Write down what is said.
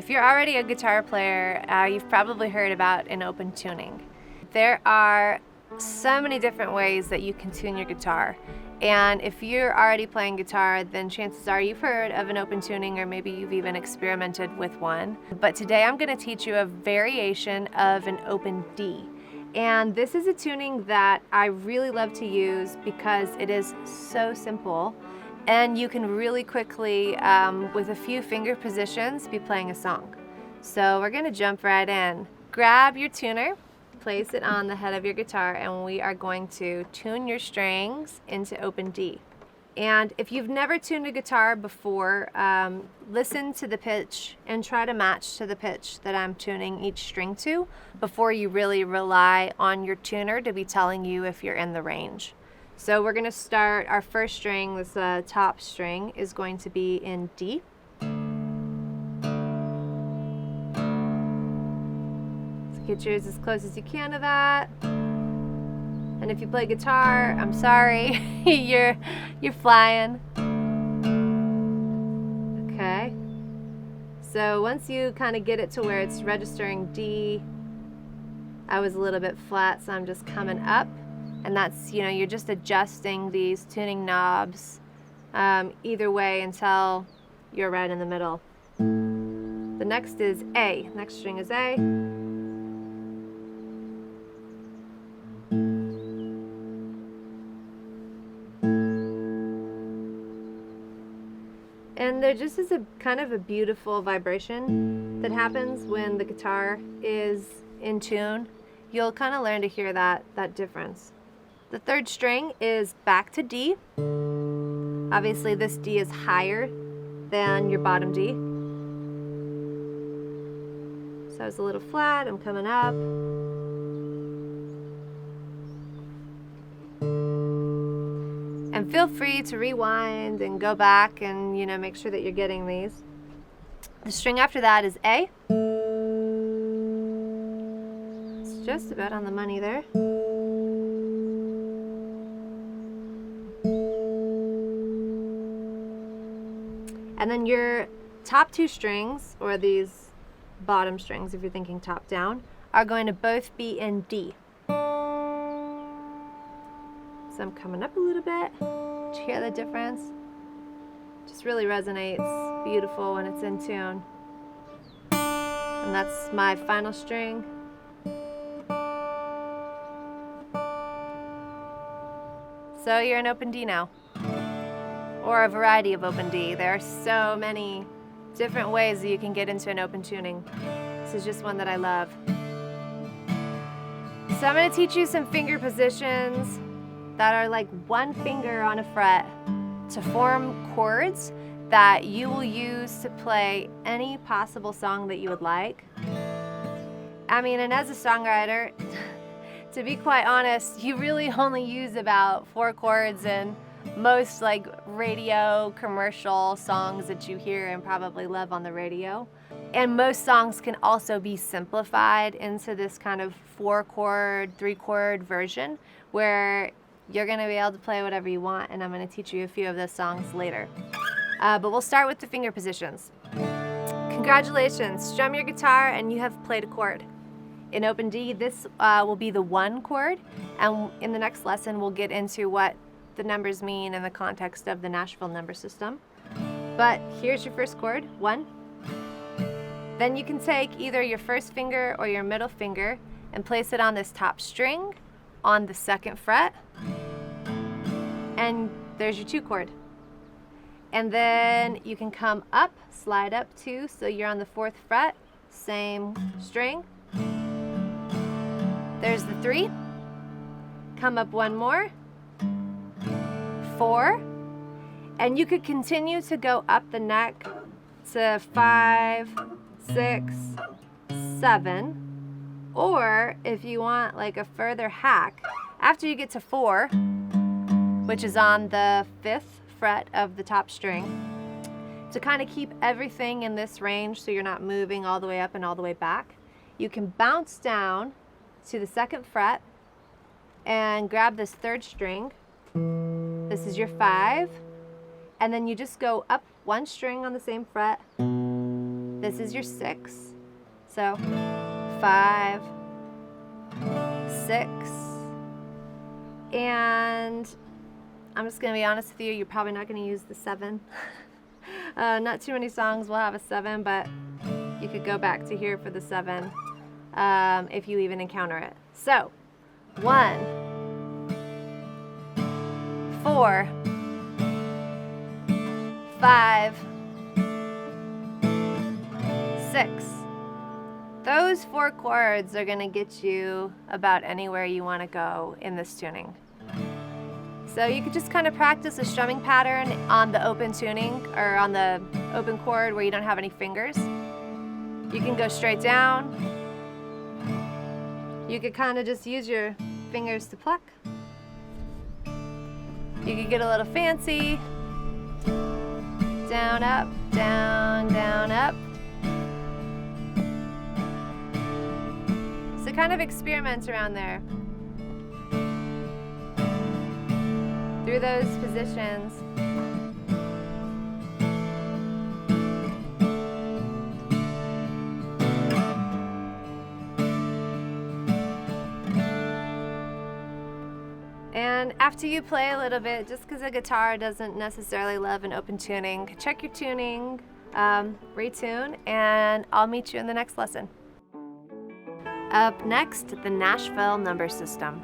If you're already a guitar player, you've probably heard about an open tuning. There are so many different ways that you can tune your guitar. And if you're already playing guitar, then chances are you've heard of an open tuning, or maybe you've even experimented with one. But today I'm going to teach you a variation of an open D. And this is a tuning that I really love to use because it is so simple. And you can really quickly, with a few finger positions, be playing a song. So we're going to jump right in. Grab your tuner, place it on the head of your guitar, and we are going to tune your strings into open D. And if you've never tuned a guitar before, listen to the pitch and try to match to the pitch that I'm tuning each string to before you really rely on your tuner to be telling you if you're in the range. So we're going to start our first string. This top string is going to be in D. So get yours as close as you can to that. And if you play guitar, I'm sorry, you're flying. Okay. So once you kind of get it to where it's registering D, I was a little bit flat, so I'm just coming up. And that's, you're just adjusting these tuning knobs either way until you're right in the middle. The next is A. Next string is A. And there just is a kind of a beautiful vibration that happens when the guitar is in tune. You'll kind of learn to hear that difference. The third string is back to D. Obviously this D is higher than your bottom D. So it's a little flat, I'm coming up. And feel free to rewind and go back and make sure that you're getting these. The string after that is A. It's just about on the money there. And then your top two strings, or these bottom strings if you're thinking top down, are going to both be in D. So I'm coming up a little bit. Did you hear the difference? Just really resonates, beautiful when it's in tune. And that's my final string. So you're in open D now. Or a variety of open D. There are so many different ways that you can get into an open tuning. This is just one that I love. So I'm going to teach you some finger positions that are like one finger on a fret to form chords that you will use to play any possible song that you would like. I mean, and as a songwriter, to be quite honest, you really only use about 4 chords in most like radio commercial songs that you hear and probably love on the radio. And most songs can also be simplified into this kind of 4-chord, 3-chord version where you're going to be able to play whatever you want, and I'm going to teach you a few of those songs later. But we'll start with the finger positions. Congratulations, strum your guitar and you have played a chord. In open D, this will be the 1 chord, and in the next lesson we'll get into what the numbers mean in the context of the Nashville number system. But here's your first chord, 1. Then you can take either your first finger or your middle finger and place it on this top string on the 2nd fret, and there's your 2 chord. And then you can come up, slide up 2, so you're on the 4th fret, same string. There's the 3. Come up 1 more, 4, and you could continue to go up the neck to 5, 6, 7, or if you want like a further hack, after you get to 4, which is on the 5th fret of the top string, to kind of keep everything in this range so you're not moving all the way up and all the way back, you can bounce down to the 2nd fret and grab this 3rd string. This is your 5, and then you just go up 1 string on the same fret This is your 6. So 5, 6, and I'm just going to be honest with you, you're probably not going to use the 7. Not too many songs will have a 7, but you could go back to here for the 7 if you even encounter it. So 1, 4, 5, 6. Those 4 chords are going to get you about anywhere you want to go in this tuning. So you could just kind of practice a strumming pattern on the open tuning or on the open chord where you don't have any fingers. You can go straight down. You could kind of just use your fingers to pluck. You could get a little fancy. Down, up, down, down, up. So kind of experiment around there. Through those positions. And after you play a little bit, just because a guitar doesn't necessarily love an open tuning, check your tuning, retune, and I'll meet you in the next lesson. Up next, the Nashville number system.